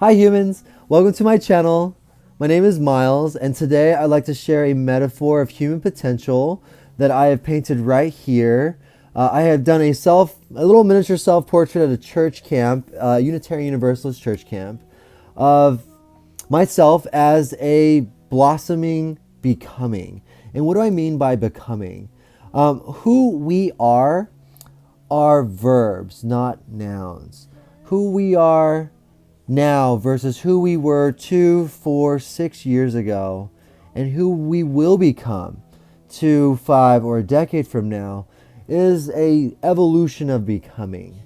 Hi humans, welcome to my channel. My name is Miles, and today I'd like to share a metaphor of human potential that I have painted right here. I have done a little miniature self-portrait at a church camp, Unitarian Universalist church camp, of myself as a blossoming becoming. And what do I mean by becoming? Who we are verbs, not nouns. Who we are now versus who we were 2, 4, 6 years ago, and who we will become 2, 5, or a decade from now is a evolution of becoming.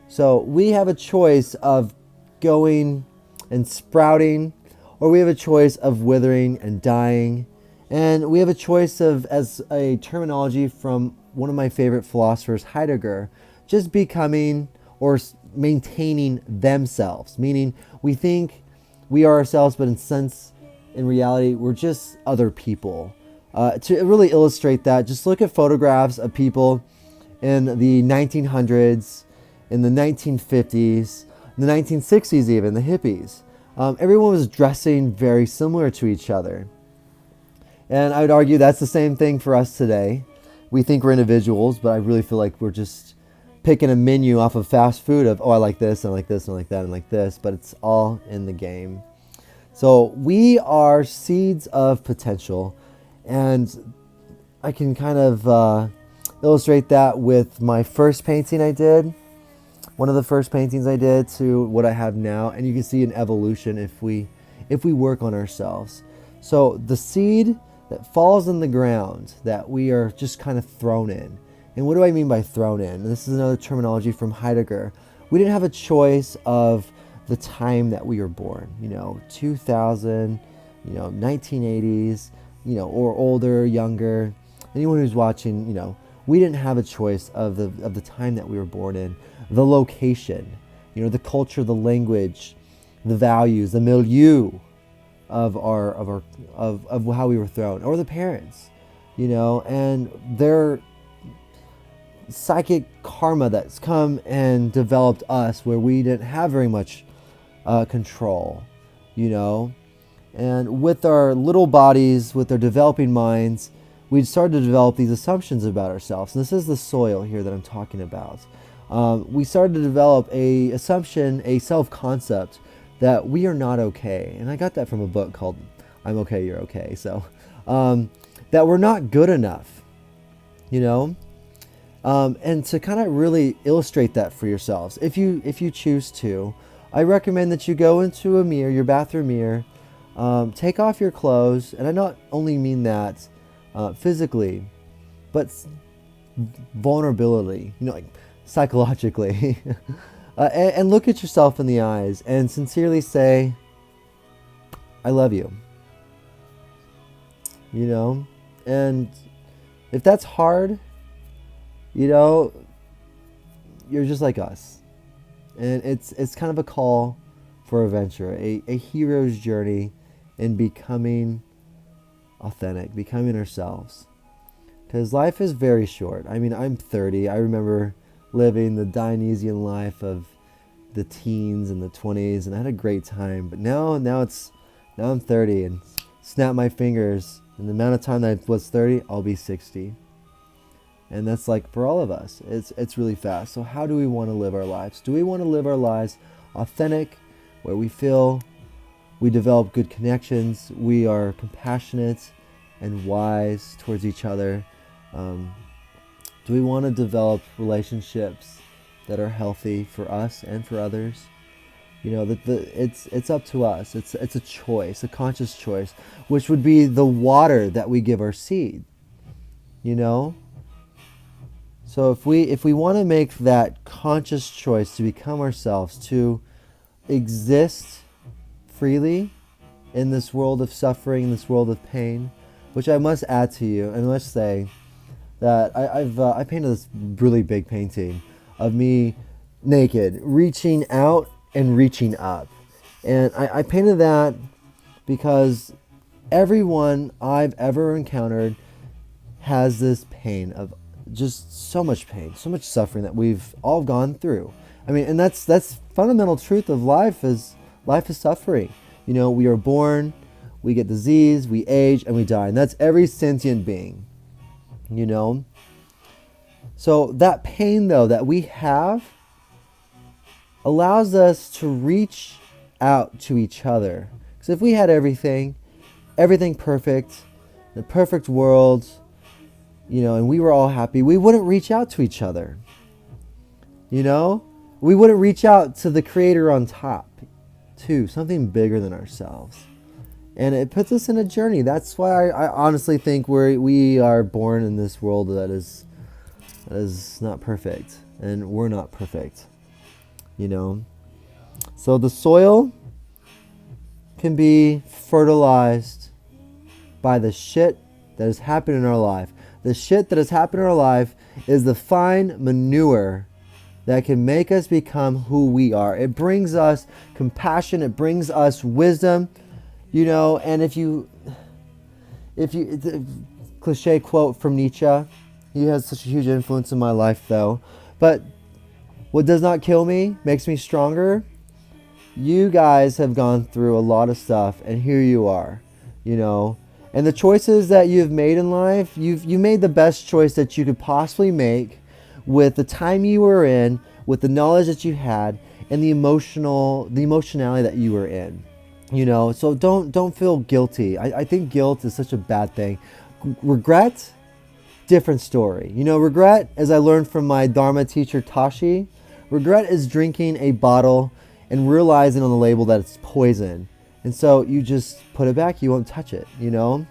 So we have a choice of going and sprouting, or we have a choice of withering and dying, and we have a choice of, as a terminology from one of my favorite philosophers, Heidegger, just becoming or maintaining themselves, meaning we think we are ourselves, but in reality, we're just other people. To really illustrate that, just look at photographs of people in the 1900s, in the 1950s, the 1960s even, the hippies. Everyone was dressing very similar to each other. And I would argue that's the same thing for us today. We think we're individuals, but I really feel like we're just picking a menu off of fast food of, oh, I like this, and I like this, and I like that, and I like this, but it's all in the game. So we are seeds of potential, and I can kind of illustrate that with my first painting I did, one of the first paintings I did, to what I have now, and you can see an evolution if we work on ourselves. So the seed that falls in the ground that we are just kind of thrown in. And what do I mean by thrown in? This is another terminology from Heidegger. We didn't have a choice of the time that we were born, 2000, 1980s, or older, younger. Anyone who's watching, we didn't have a choice of the time that we were born in, the location, the culture, the language, the values, the milieu of how we were thrown, or the parents, and their psychic karma that's come and developed us where we didn't have very much control, and with our little bodies, with our developing minds, we started to develop these assumptions about ourselves. And this is the soil here that I'm talking about. We started to develop a assumption, a self-concept that we are not okay. And I got that from a book called I'm Okay, You're Okay. So that we're not good enough, and to kind of really illustrate that for yourselves, if you choose to, I recommend that you go into a mirror, your bathroom mirror, take off your clothes, and I not only mean that physically, but vulnerability, like psychologically, and look at yourself in the eyes and sincerely say, I love you, and if that's hard, you're just like us. And it's kind of a call for adventure, a hero's journey in becoming authentic, becoming ourselves. Because life is very short. I mean, I'm 30. I remember living the Dionysian life of the teens and the 20s, and I had a great time. But now I'm 30, and snap my fingers, in the amount of time that I was 30, I'll be 60. And that's like for all of us. It's really fast. So how do we want to live our lives? Do we want to live our lives authentic, where we feel we develop good connections, we are compassionate and wise towards each other? Do we want to develop relationships that are healthy for us and for others? It's up to us. It's a choice, a conscious choice, which would be the water that we give our seed. So if we want to make that conscious choice to become ourselves, to exist freely in this world of suffering, in this world of pain, which I must add to you, and must say that I painted this really big painting of me naked, reaching out and reaching up. And I painted that because everyone I've ever encountered has this pain of just so much pain, so much suffering that we've all gone through. I mean, and that's fundamental truth of life. Is life is suffering. You know, we are born, we get disease, we age, and we die. And that's every sentient being, you know. So that pain, though, that we have allows us to reach out to each other. Because if we had everything perfect, the perfect world, you know, and we were all happy, we wouldn't reach out to each other. You know, we wouldn't reach out to the creator on top, too, something bigger than ourselves. And it puts us in a journey. That's why I honestly think we are born in this world that is not perfect, and we're not perfect, you know. So the soil can be fertilized by the shit that has happened in our life. The shit that has happened in our life is the fine manure that can make us become who we are. It brings us compassion. It brings us wisdom, you know. And if you, it's a cliche quote from Nietzsche. He has such a huge influence in my life, though. But what does not kill me makes me stronger. You guys have gone through a lot of stuff, and here you are, you know. And the choices that you've made in life, you made the best choice that you could possibly make with the time you were in, with the knowledge that you had, and the emotionality that you were in, you know. So don't feel guilty. I think guilt is such a bad thing. Regret, different story. You know, regret, as I learned from my Dharma teacher Tashi, regret is drinking a bottle and realizing on the label that it's poison. And so you just put it back, you won't touch it, you know.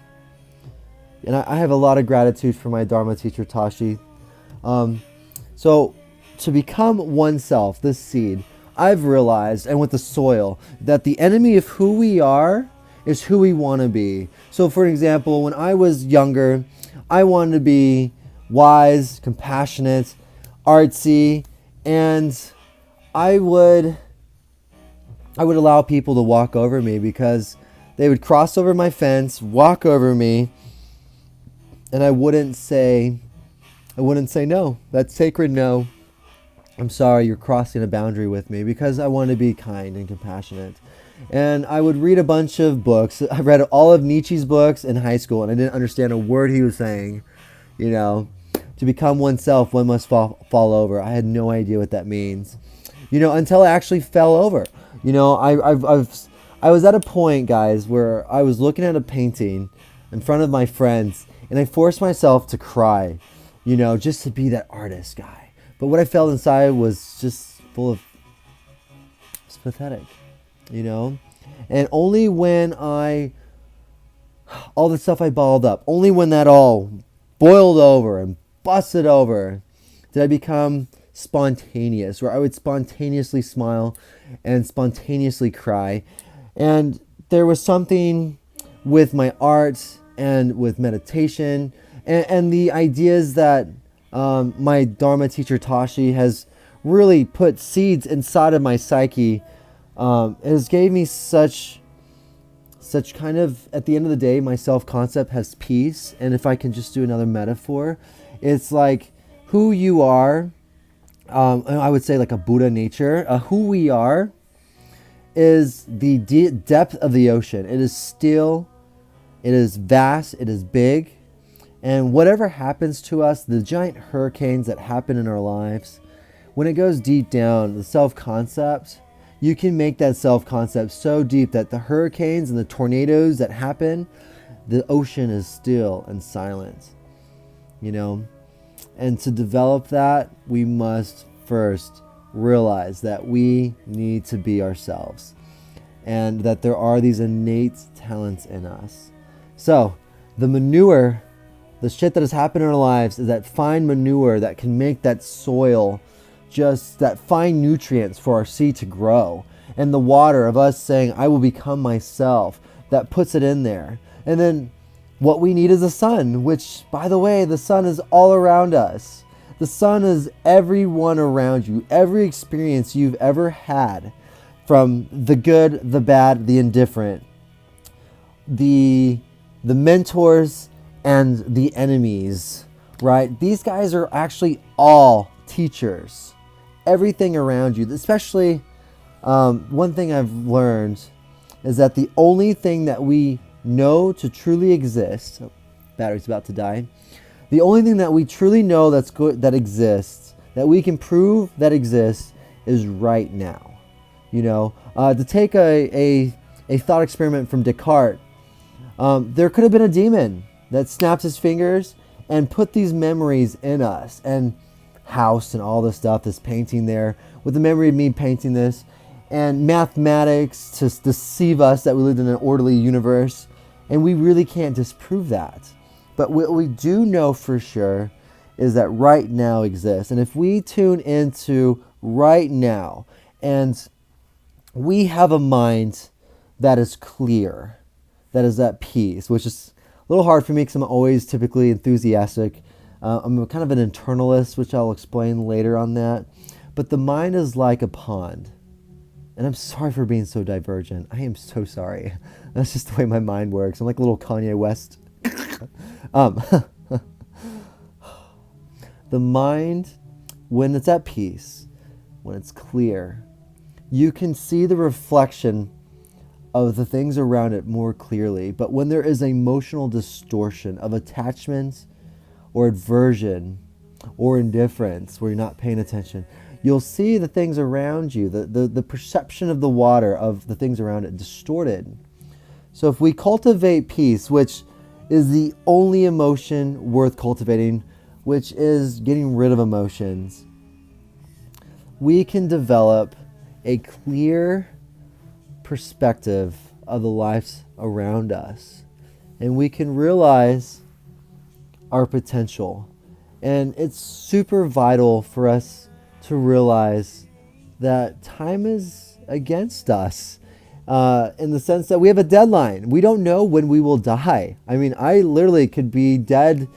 And I have a lot of gratitude for my Dharma teacher Tashi. So to become oneself, this seed, I've realized, and with the soil, that the enemy of who we are is who we want to be. So for example, when I was younger, I wanted to be wise, compassionate, artsy, and I would allow people to walk over me because they would cross over my fence, walk over me, and I wouldn't say no. That's sacred no. I'm sorry, you're crossing a boundary with me, because I want to be kind and compassionate. And I would read a bunch of books. I read all of Nietzsche's books in high school, and I didn't understand a word he was saying. You know, to become oneself, one must fall over. I had no idea what that means. You know, until I actually fell over. You know, I was at a point, guys, where I was looking at a painting in front of my friends, and I forced myself to cry, you know, just to be that artist guy. But what I felt inside was just it's pathetic, you know. And only when all the stuff I balled up, only when that all boiled over and busted over, did I become spontaneous, where I would spontaneously smile and spontaneously cry. And there was something with my art and with meditation and the ideas that my Dharma teacher Tashi has really put seeds inside of my psyche. It has gave me such kind of, at the end of the day, my self-concept has peace. And if I can just do another metaphor, it's like who you are. I would say like a Buddha nature. Who we are is the depth of the ocean. It is still, it is vast, it is big. And whatever happens to us, the giant hurricanes that happen in our lives, when it goes deep down, the self-concept, you can make that self-concept so deep that the hurricanes and the tornadoes that happen, the ocean is still and silent, you know. And to develop that, we must first realize that we need to be ourselves and that there are these innate talents in us. So the manure, the shit that has happened in our lives, is that fine manure that can make that soil, just that fine nutrients for our seed to grow. And the water of us saying, I will become myself, that puts it in there. And then what we need is the sun, which, by the way, the sun is all around us. The sun is everyone around you. Every experience you've ever had, from the good, the bad, the indifferent, the mentors and the enemies, right? These guys are actually all teachers. Everything around you, especially One thing I've learned is that the only thing that we know to truly exist, oh, battery's about to die, the only thing that we truly know that's good, that exists, that we can prove that exists, is right now. To take a thought experiment from Descartes, there could have been a demon that snapped his fingers and put these memories in us, and house and all this stuff, this painting there, with the memory of me painting this, and mathematics to deceive us that we lived in an orderly universe. And we really can't disprove that. But what we do know for sure is that right now exists. And if we tune into right now, and we have a mind that is clear, that is at peace, which is a little hard for me because I'm always typically enthusiastic. I'm kind of an internalist, which I'll explain later on that. But the mind is like a pond. And I'm sorry for being so divergent. I am so sorry. That's just the way my mind works. I'm like a little Kanye West. The mind, when it's at peace, when it's clear, you can see the reflection of the things around it more clearly. But when there is emotional distortion of attachment or aversion or indifference, where you're not paying attention, you'll see the things around you, the perception of the water, of the things around it, distorted. So if we cultivate peace, which is the only emotion worth cultivating, which is getting rid of emotions, we can develop a clear perspective of the lives around us. And we can realize our potential. And it's super vital for us to realize that time is against us, in the sense that we have a deadline. We don't know when we will die. I mean, I literally could be dead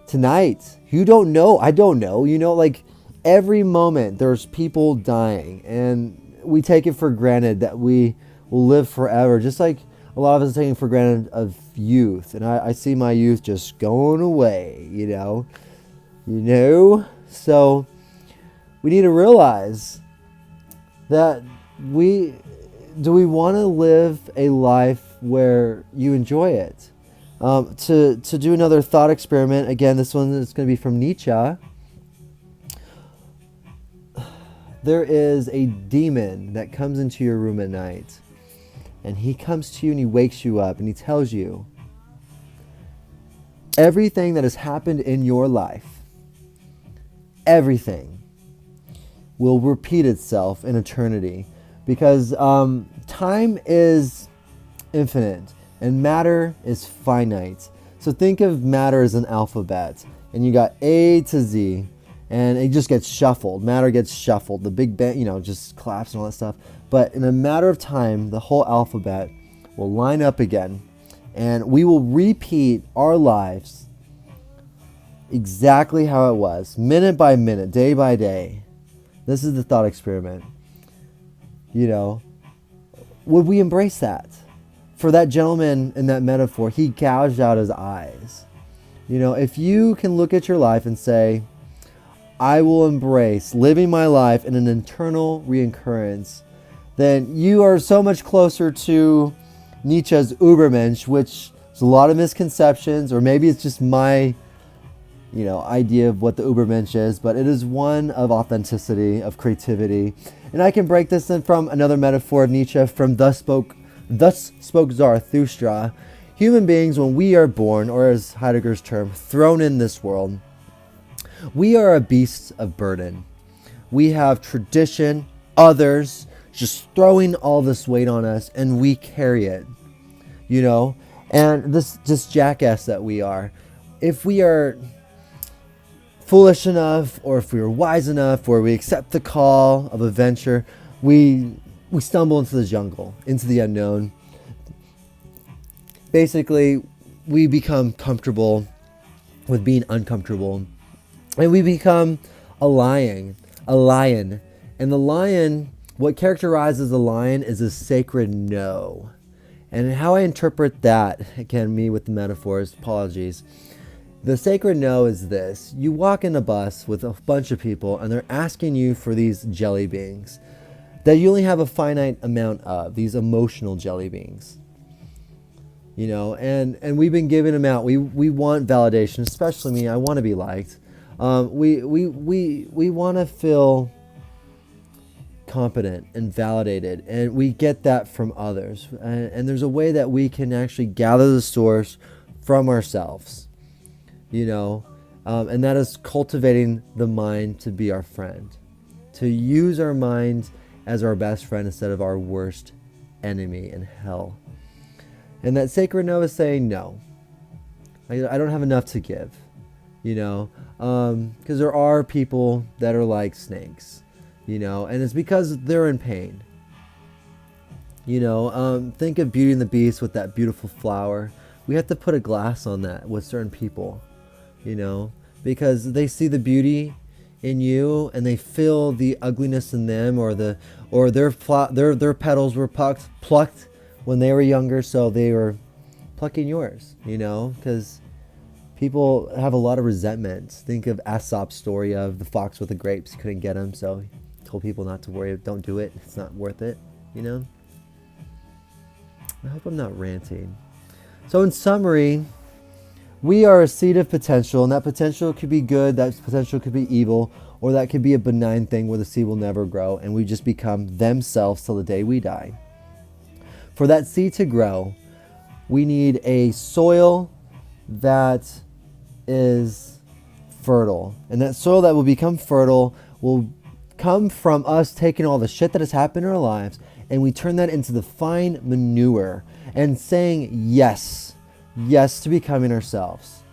tonight. You don't know. I don't know. Like every moment there's people dying, and we take it for granted that we will live forever, just like a lot of us are taking for granted of youth. And I see my youth just going away, so we need to realize that we want to live a life where you enjoy it. To do another thought experiment, again, this one is going to be from Nietzsche. There is a demon that comes into your room at night, and he comes to you and he wakes you up and he tells you everything that has happened in your life, everything will repeat itself in eternity, because time is infinite and matter is finite. So think of matter as an alphabet, and you got A to Z, and it just gets shuffled. Matter gets shuffled. The Big Bang, just collapse and all that stuff. But in a matter of time, the whole alphabet will line up again, and we will repeat our lives exactly how it was, minute by minute, day by day. This is the thought experiment. Would we embrace that? For that gentleman in that metaphor, he gouged out his eyes. If you can look at your life and say, I will embrace living my life in an eternal reoccurrence, then you are so much closer to Nietzsche's Übermensch, which is a lot of misconceptions, or maybe it's just my idea of what the Übermensch is, but it is one of authenticity, of creativity. And I can break this in from another metaphor of Nietzsche, from Thus Spoke Zarathustra. Human beings, when we are born, or as Heidegger's term, thrown in this world, we are a beast of burden. We have tradition, others, just throwing all this weight on us, and we carry it, and this jackass that we are. If we are foolish enough, or if we are wise enough, or we accept the call of adventure, we stumble into the jungle, into the unknown. Basically, we become comfortable with being uncomfortable, and we become a lion. And the lion, what characterizes the lion is a sacred no. And how I interpret that, again, me with the metaphors, apologies. The sacred no is this. You walk in a bus with a bunch of people, and they're asking you for these jelly beans. that you only have a finite amount of, these emotional jelly beans. You know, and we've been giving them out. We want validation, especially me. I want to be liked. We want to feel competent and validated, and we get that from others. And there's a way that we can actually gather the source from ourselves, you know, and that is cultivating the mind to be our friend, to use our mind as our best friend instead of our worst enemy in hell. And that sacred no is saying no. I don't have enough to give, you know, because there are people that are like snakes, you know, and it's because they're in pain. You know, think of Beauty and the Beast with that beautiful flower. We have to put a glass on that with certain people, you know, because they see the beauty in you and they feel the ugliness in them, or their petals were plucked when they were younger, so they were plucking yours, you know, because people have a lot of resentment. Think of Aesop's story of the fox with the grapes. He couldn't get them, so he told people not to worry, don't do it, it's not worth it, you know. I hope I'm not ranting. So in summary, we are a seed of potential, and that potential could be good, that potential could be evil, or that could be a benign thing where the seed will never grow and we just become themselves till the day we die. For that seed to grow, we need a soil that is fertile. And that soil that will become fertile will come from us taking all the shit that has happened in our lives, and we turn that into the fine manure and saying yes to becoming ourselves.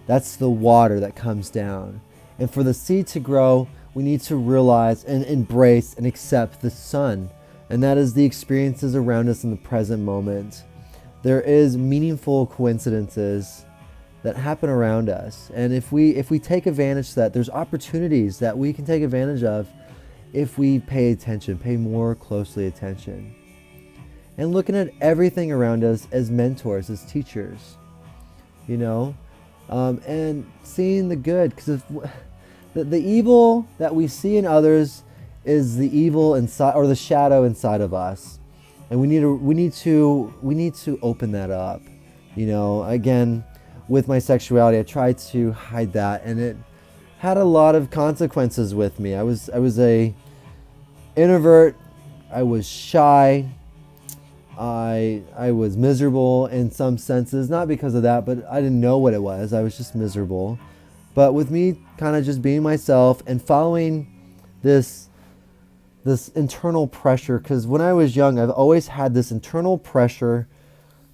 That's the water that comes down. And for the seed to grow, we need to realize and embrace and accept the sun. And that is the experiences around us in the present moment. There is meaningful coincidences that happen around us. And if we take advantage of that, there's opportunities that we can take advantage of if we pay attention, pay more closely attention. And looking at everything around us as mentors, as teachers, you know, and seeing the good, because the evil that we see in others is the evil inside, or the shadow inside of us, and we need to open that up. You know, again, with my sexuality, I tried to hide that, and it had a lot of consequences with me. I was a introvert. I was shy. I was miserable in some senses, not because of that, but I didn't know what it was. I was just miserable. But with me kind of just being myself and following this internal pressure, because when I was young, I've always had this internal pressure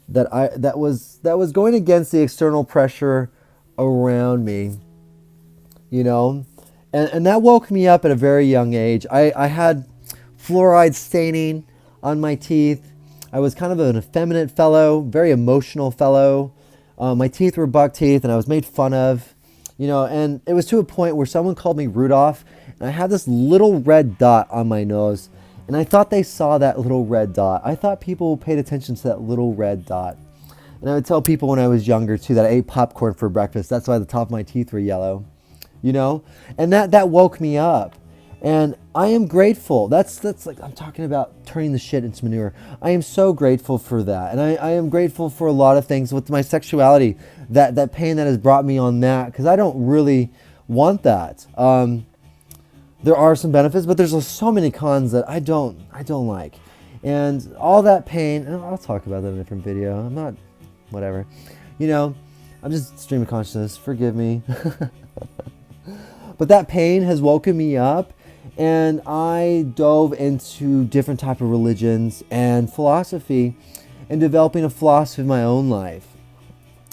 that was going against the external pressure around me, you know, and that woke me up at a very young age. I had fluoride staining on my teeth. I was kind of an effeminate fellow, very emotional fellow. My teeth were buck teeth, and I was made fun of, you know, and it was to a point where someone called me Rudolph, and I had this little red dot on my nose, and I thought they saw that little red dot. I thought people paid attention to that little red dot. And I would tell people when I was younger too that I ate popcorn for breakfast. That's why the top of my teeth were yellow, you know, and that woke me up. And I am grateful. That's like, I'm talking about turning the shit into manure. I am so grateful for that. And I am grateful for a lot of things with my sexuality, that pain that has brought me on that, because I don't really want that. There are some benefits, but there's so many cons that I don't like. And all that pain, and I'll talk about that in a different video. I'm not, whatever. You know, I'm just stream of consciousness. Forgive me. But that pain has woken me up, and I dove into different type of religions and philosophy and developing a philosophy of my own life.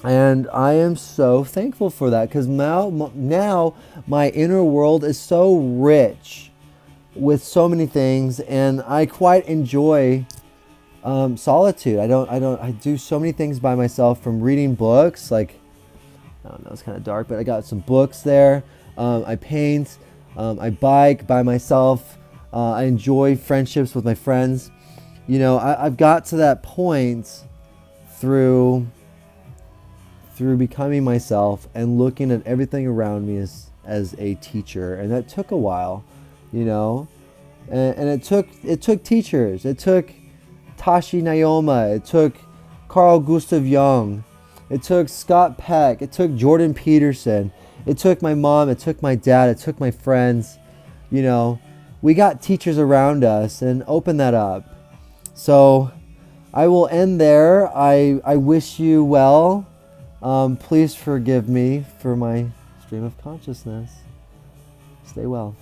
And I am so thankful for that, because now my inner world is so rich with so many things, and I quite enjoy solitude. I do so many things by myself, from reading books, like, I don't know, it's kind of dark, but I got some books there. I paint, I bike by myself. I enjoy friendships with my friends. You know, I've got to that point through becoming myself and looking at everything around me as a teacher. And that took a while, you know. And it took teachers. It took Tashi Naoma. It took Carl Gustav Jung. It took Scott Peck. It took Jordan Peterson. It took my mom. It took my dad. It took my friends. You know, we got teachers around us, and open that up. So I will end there. I wish you well. Please forgive me for my stream of consciousness. Stay well.